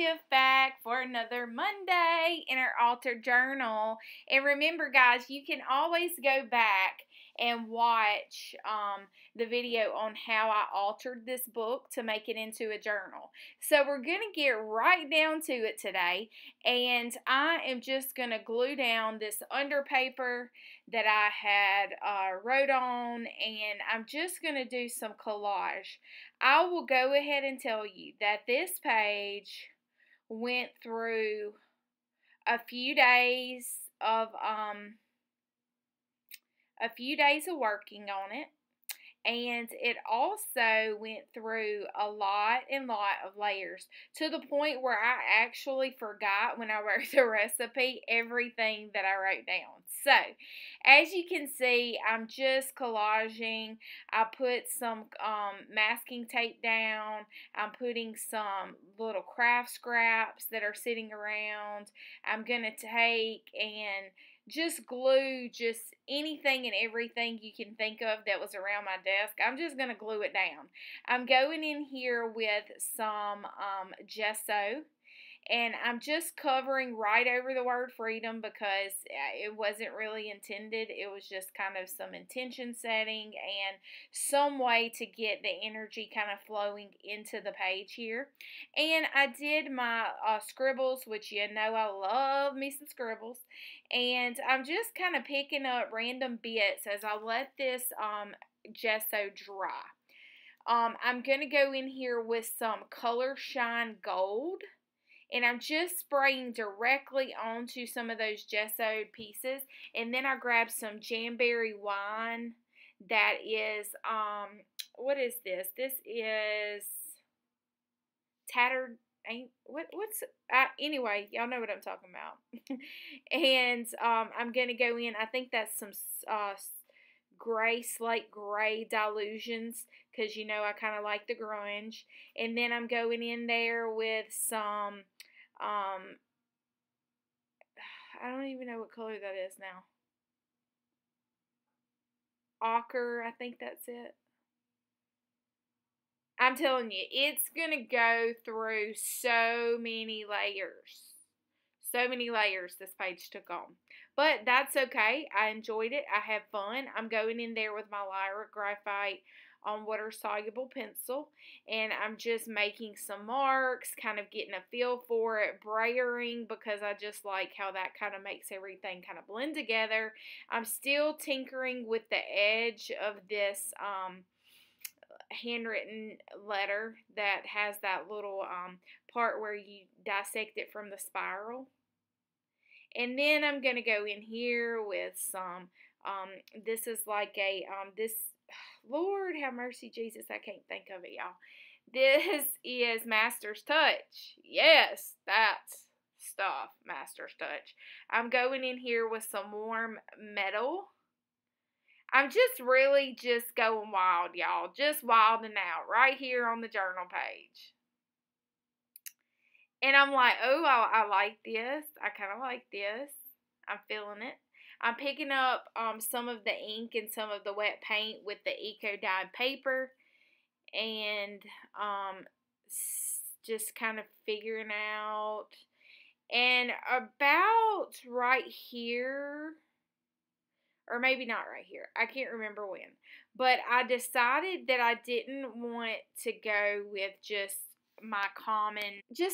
Gift back for another Monday in our altered journal. And remember, guys, you can always go back and watch the video on how I altered this book to make it into a journal. So we're going to get right down to it today, and I am just going to glue down this underpaper that I had wrote on, and I'm just going to do some collage. I will go ahead and tell you that this page went through a few days of working on it, and it also went through a lot of layers to the point where I actually forgot when I wrote the recipe everything that I wrote down. So, as you can see, I'm just collaging. I put some masking tape down. I'm putting some little craft scraps that are sitting around. I'm going to take and just glue just anything and everything you can think of that was around my desk. I'm just going to glue it down. I'm going in here with some gesso, and I'm just covering right over the word freedom because it wasn't really intended. It was just kind of some intention setting and some way to get the energy kind of flowing into the page here. And I did my scribbles, which you know I love me some scribbles. And I'm just kind of picking up random bits as I let this gesso dry. I'm going to go in here with some Color Shine Gold. And I'm just spraying directly onto some of those gessoed pieces. And then I grab some Jamberry wine that is, what is this? This is tattered, anyway, y'all know what I'm talking about. And I'm going to go in, I think that's some slate gray dilutions, because you know I kind of like the grunge. And then I'm going in there with some I don't even know what color that is now. Ochre, I think that's it. I'm telling you, it's going to go through so many layers. So many layers this page took on. But that's okay. I enjoyed it. I had fun. I'm going in there with my Lyric Graphite on water-soluble pencil, and I'm just making some marks, kind of getting a feel for it, brayering, because I just like how that kind of makes everything kind of blend together. I'm still tinkering with the edge of this handwritten letter that has that little part where you dissect it from the spiral. And then I'm going to go in here with some, this is like a, Lord have mercy, Jesus, I can't think of it, y'all. This is Master's Touch. Yes, that's stuff, Master's Touch. I'm going in here with some warm metal. I'm just really just going wild, y'all. Just wilding out right here on the journal page. And I'm like, oh, I like this. I kind of like this. I'm feeling it. I'm picking up some of the ink and some of the wet paint with the eco-dyed paper, and just kind of figuring out. And about right here, or maybe not right here, I can't remember when, but I decided that I didn't want to go with just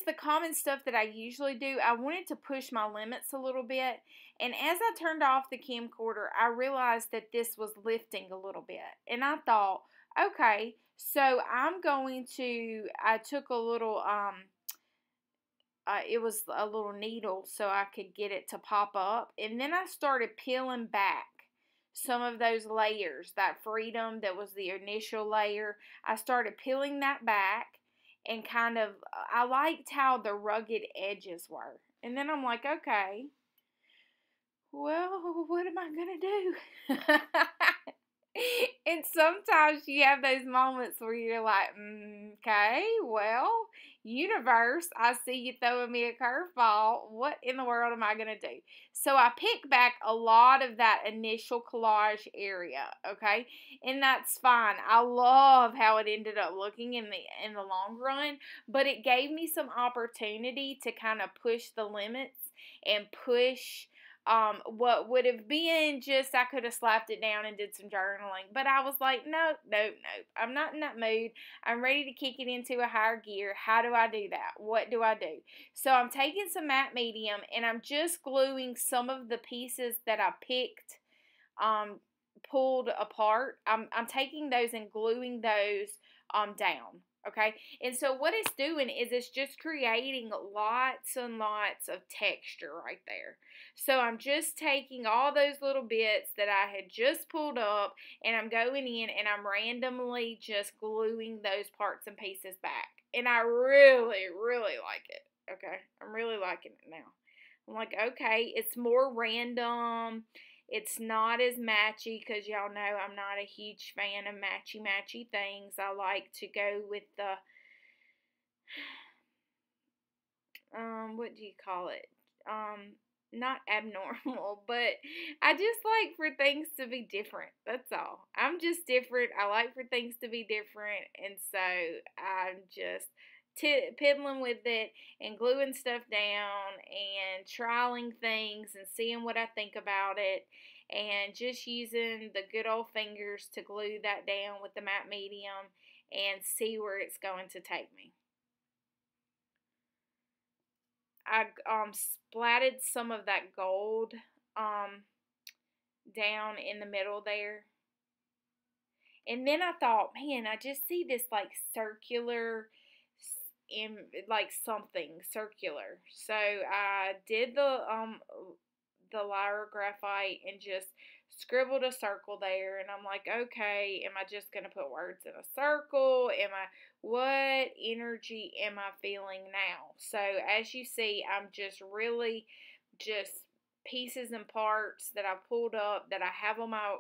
the common stuff that I usually do. I wanted to push my limits a little bit, and as I turned off the camcorder, I realized that this was lifting a little bit, and I thought, okay, so I took a little, it was a little needle so I could get it to pop up, and then I started peeling back some of those layers, that freedom that was the initial layer. I started peeling that back, and kind of, I liked how the rugged edges were. And then I'm like, okay, well, what am I going to do? And sometimes you have those moments where you're like, okay, well, universe, I see you throwing me a curveball. What in the world am I going to do? So I pick back a lot of that initial collage area, okay? And that's fine. I love how it ended up looking in the long run, but it gave me some opportunity to kind of push the limits and push what would have been just I could have slapped it down and did some journaling. But I was like, nope. I'm not in that mood. I'm ready to kick it into a higher gear. How do I do that? What do I do? So I'm taking some matte medium and I'm just gluing some of the pieces that I picked, pulled apart. I'm taking those and gluing those down. Okay, and so what it's doing is it's just creating lots and lots of texture right there. So I'm just taking all those little bits that I had just pulled up and I'm going in and I'm randomly just gluing those parts and pieces back. And I really, really like it. Okay, I'm really liking it now. I'm like, okay, it's more random. It's not as matchy because y'all know I'm not a huge fan of matchy things. I like to go with the, what do you call it? Not abnormal, but I just like for things to be different. That's all. I'm just different. I like for things to be different, and so I'm just piddling with it and gluing stuff down and trialing things and seeing what I think about it and just using the good old fingers to glue that down with the matte medium and see where it's going to take me. I splatted some of that gold down in the middle there. And then I thought, man, I just see this like circular, like something circular. So I did the Lyra graphite and just scribbled a circle there, and I'm like, okay, am I just gonna put words in a circle? What energy am I feeling now? So as you see, I'm just really just pieces and parts that I pulled up that I have on my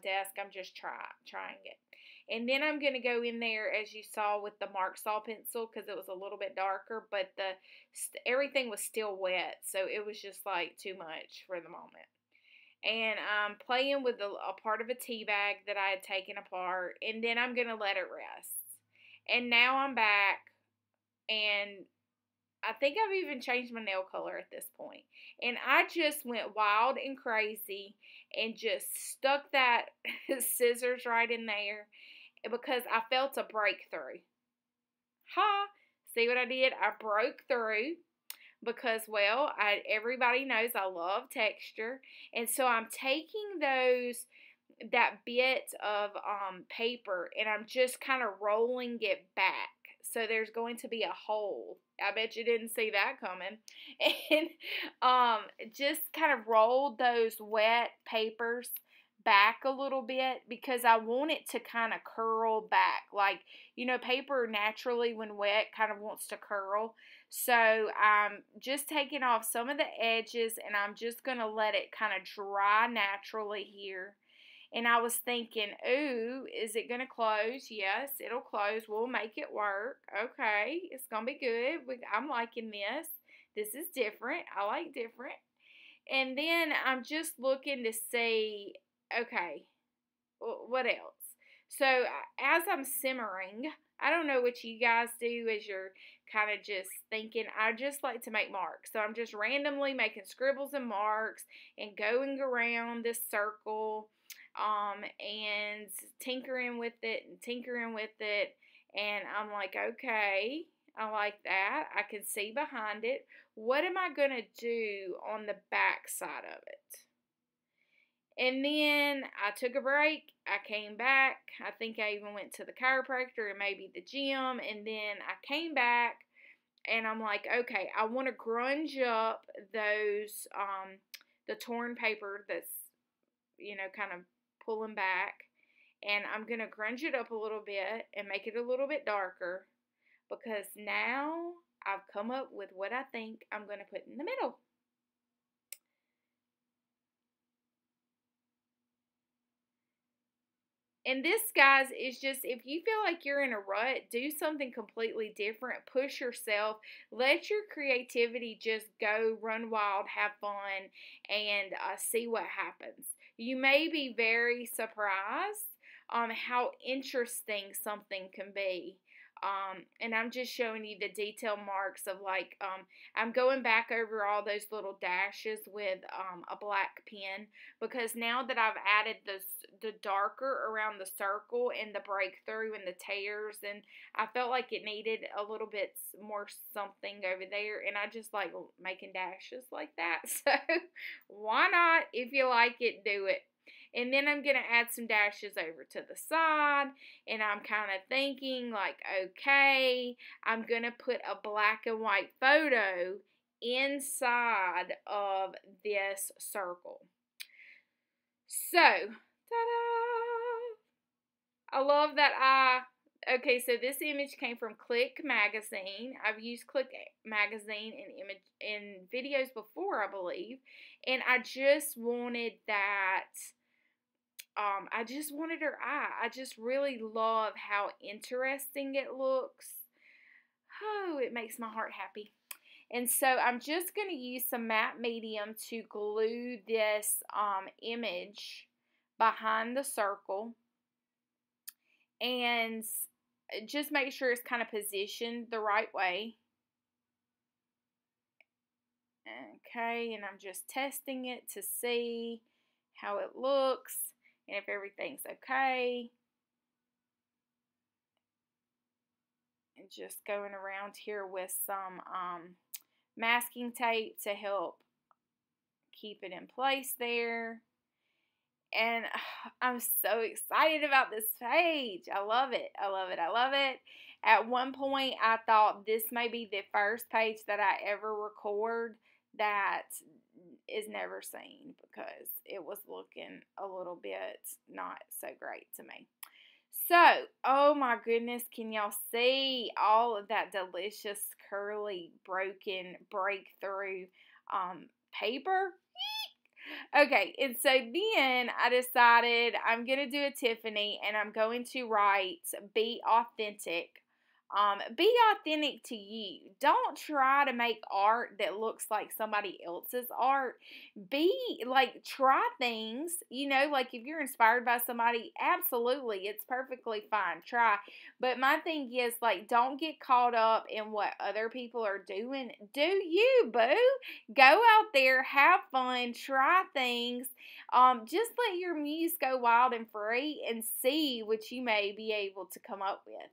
desk. I'm just trying it. And then I'm going to go in there, as you saw, with the Mark Saw pencil because it was a little bit darker, but everything was still wet, so it was just like too much for the moment. And I'm playing with a part of a tea bag that I had taken apart, and then I'm going to let it rest. And now I'm back, and I think I've even changed my nail color at this point. And I just went wild and crazy and just stuck that scissors right in there because I felt a breakthrough. Ha! See what I did? I broke through because, well, everybody knows I love texture. And so I'm taking that bit of paper and I'm just kind of rolling it back. So there's going to be a hole. I bet you didn't see that coming. And just kind of rolled those wet papers back a little bit because I want it to kind of curl back. Like, paper naturally when wet kind of wants to curl. So I'm just taking off some of the edges and I'm just going to let it kind of dry naturally here. And I was thinking, ooh, is it going to close? Yes, it'll close. We'll make it work. Okay, it's going to be good. I'm liking this. This is different. I like different. And then I'm just looking to see, okay, what else? So as I'm simmering, I don't know what you guys do as you're kind of just thinking. I just like to make marks. So I'm just randomly making scribbles and marks and going around this circle and tinkering with it. And I'm like, okay, I like that. I can see behind it. What am I going to do on the back side of it? And then I took a break. I came back. I think I even went to the chiropractor and maybe the gym. And then I came back and I'm like, okay, I want to grunge up those, the torn paper that's, kind of pulling back. And I'm going to grunge it up a little bit and make it a little bit darker because now I've come up with what I think I'm going to put in the middle. And this, guys, is just if you feel like you're in a rut, do something completely different. Push yourself. Let your creativity just go, run wild, have fun, and see what happens. You may be very surprised how interesting something can be. And I'm just showing you the detail marks of like, I'm going back over all those little dashes with a black pen, because now that I've added the darker around the circle and the breakthrough and the tears, and I felt like it needed a little bit more something over there, and I just like making dashes like that. So why not? If you like it, do it. And then I'm going to add some dashes over to the side. And I'm kind of thinking like, okay, I'm going to put a black and white photo inside of this circle. So, ta-da! I love that okay, so this image came from Click Magazine. I've used Click Magazine in videos before, I believe. And I just wanted that... I just wanted her eye. I just really love how interesting it looks. Oh, it makes my heart happy. And so I'm just going to use some matte medium to glue this image behind the circle. And just make sure it's kind of positioned the right way. Okay, and I'm just testing it to see how it looks. And if everything's okay, and just going around here with some masking tape to help keep it in place there. And I'm so excited about this page. I love it. I love it. I love it. At one point, I thought this may be the first page that I ever record that is never seen, because it was looking a little bit not so great to me. So, oh my goodness, can y'all see all of that delicious curly broken breakthrough paper? Okay, and so then I decided I'm going to do a Tiffany, and I'm going to write be authentic. Be authentic to you. Don't try to make art that looks like somebody else's art. Try things, like if you're inspired by somebody, absolutely, it's perfectly fine. Try. But my thing is, like, don't get caught up in what other people are doing. Do you, boo. Go out there, have fun, try things. Just let your muse go wild and free and see what you may be able to come up with.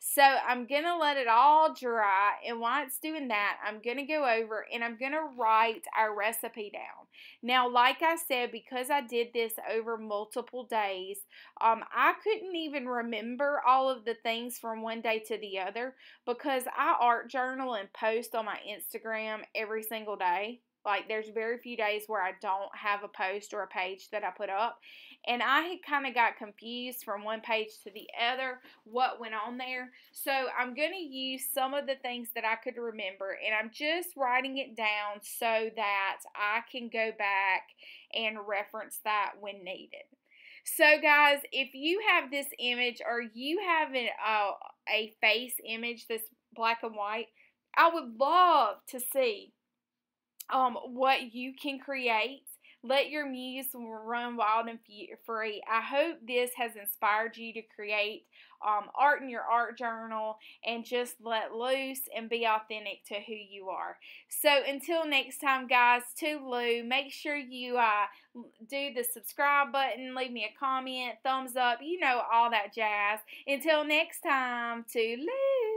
So I'm going to let it all dry, and while it's doing that, I'm going to go over and I'm going to write our recipe down. Now, like I said, because I did this over multiple days, I couldn't even remember all of the things from one day to the other, because I art journal and post on my Instagram every single day. Like, there's very few days where I don't have a post or a page that I put up. And I had kind of got confused from one page to the other what went on there. So I'm going to use some of the things that I could remember. And I'm just writing it down so that I can go back and reference that when needed. So guys, if you have this image, or you have a face image that's black and white, I would love to see what you can create. Let your muse run wild and free. I hope this has inspired you to create art in your art journal and just let loose and be authentic to who you are. So until next time, guys, toodaloo. Make sure you do the subscribe button, leave me a comment, thumbs up, all that jazz. Until next time, toodaloo.